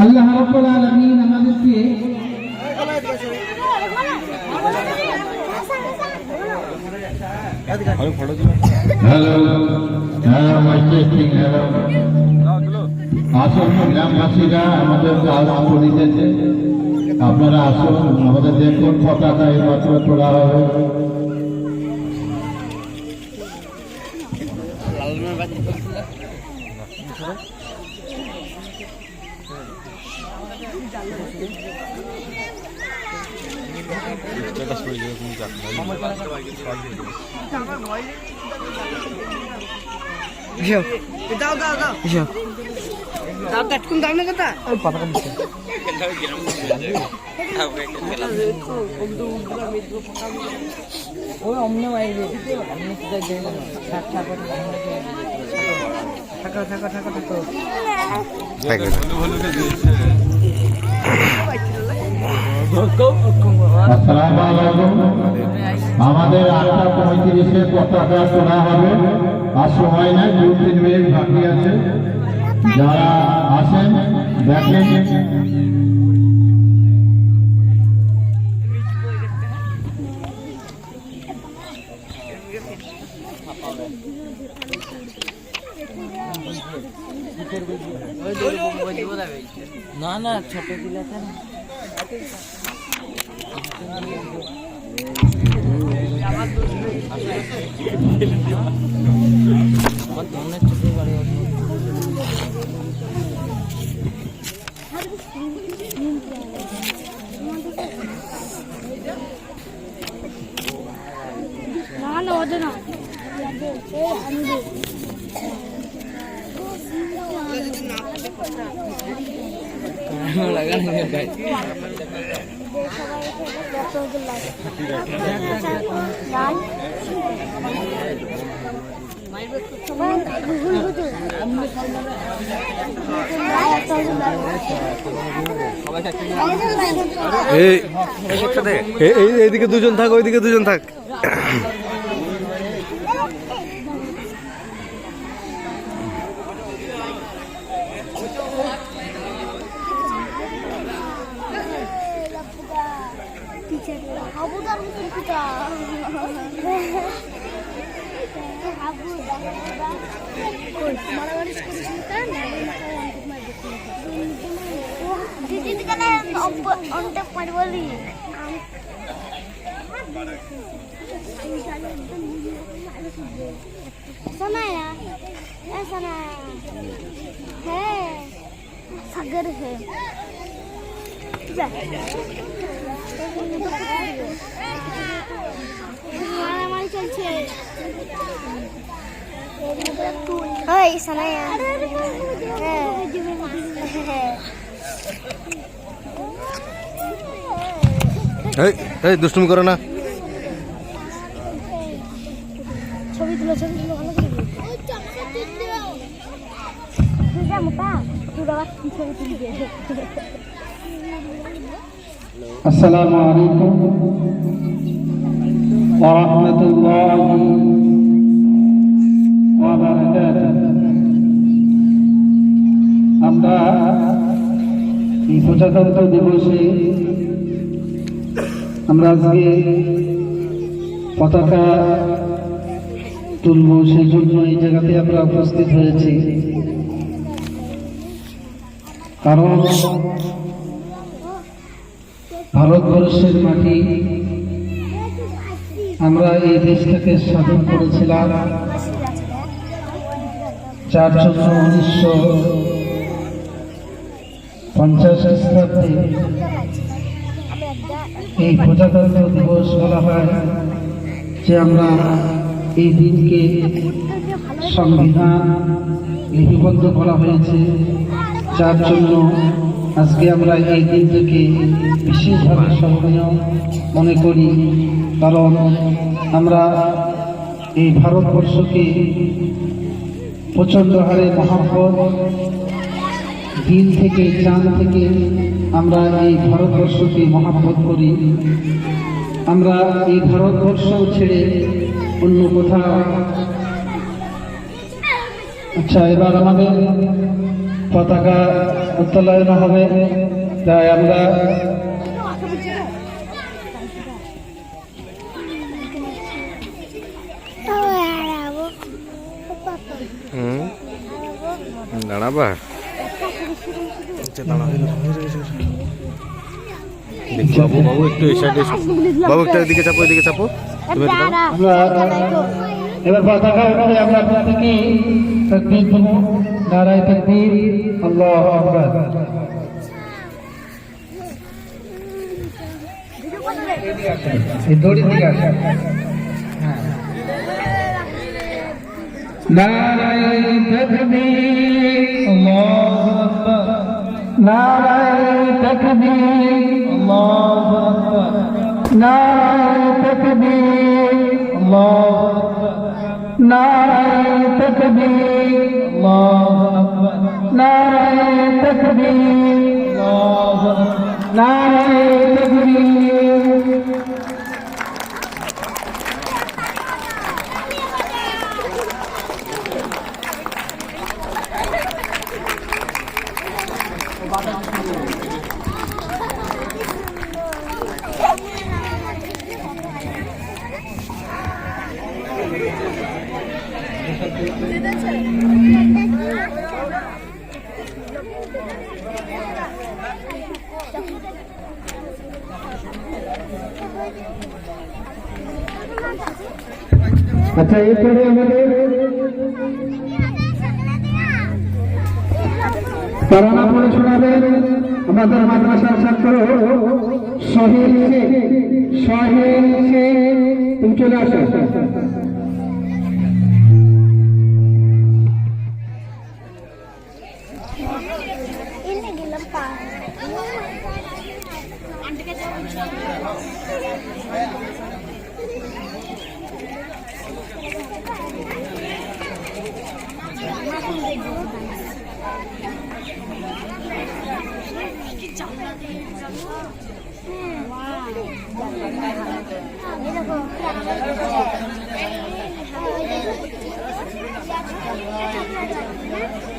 আল্লাহ রাব্বুল আলামিন আমাদেরকে আসুন গ্রামবাসীরা আমাদের কাজ করিতেছে, আপনারা আসুন, আমাদের দেখুন পতাকা এইমাত্র তোলা হবে। আমাদের 8:35 পতাকা তোলা হবে, আর সময় নাই, 2-3 মিনিট বাকি আছে। যারা আসেন দেখেন। না না ছোট দিলে না ওদের না এইদিকে দুজন থাক, ওইদিকে দুজন থাক। सागर है মারামারি চলছে। ওই সানায়া এই দুষ্টুমি করো না। ছবি তুলো ভালো করে। আসসালামু আলাইকুম ওয়া রাহমাতুল্লাহি ওয়া বারাকাতুহু। আমরা এই প্রজাতন্ত্র দিবসে আমরা আজকে পতাকা তুলব, সেই জন্য এই জায়গাতে আমরা উপস্থিত হয়েছি। কারণ ভারতবর্ষের মাটি, আমরা এই দেশটাকে স্বাধীন করেছিলাম 4/1950 খ্রিস্টাব্দে। এই প্রজাতন্ত্র দিবস বলা হয় যে আমরা এই দিনকে সংবিধান লিপিবদ্ধ করা হয়েছে, যার জন্য আজকে আমরা এই দিনটাকে বিশেষভাবে স্মরণীয় মনে করি। কারণ আমরা এই ভারতবর্ষকে প্রচণ্ড হারে মহব্বত, দিন থেকে চাঁদ থেকে আমরা এই ভারতবর্ষকে মহব্বত করি। আমরা এই ভারতবর্ষ ছেড়ে অন্য কোথাও। আচ্ছা, এবার আমাদের পতাকা উত্তোলন হবে, তাই আমরা হুম দাঁড়াবা বাবু বাবু একটু এই সাইডে বাবু একটু এদিকে চাপো এদিকে চাপো তুমি দাও। আমরা এবার পতাকা উঠে আমরা প্রত্যেকেই তাকবীর দেব। নারায়ে তাকবীর, আল্লাহু আকবার। এই দড়ি দিকে আসেন। নারায়ে তাকবীর, আল্লাহু আকবার। নারায়ে তাকবীর, আল্লাহু আকবার। নারায়ে তাকবীর, আল্লাহু আকবার। নারায়ে তাকবীর, আল্লাহু আকবার। নারায়ে তাকবীর, আল্লাহু আকবার। নারায়ে তাকবীর। আচ্ছা, এরপরে আমাদের তারানা পড়ে শোনাবেন আমাদের মাদ্রাসার ছাত্র সোহেল শেখ। সোহেল শেখ, তুমি চলে আসো। দেখো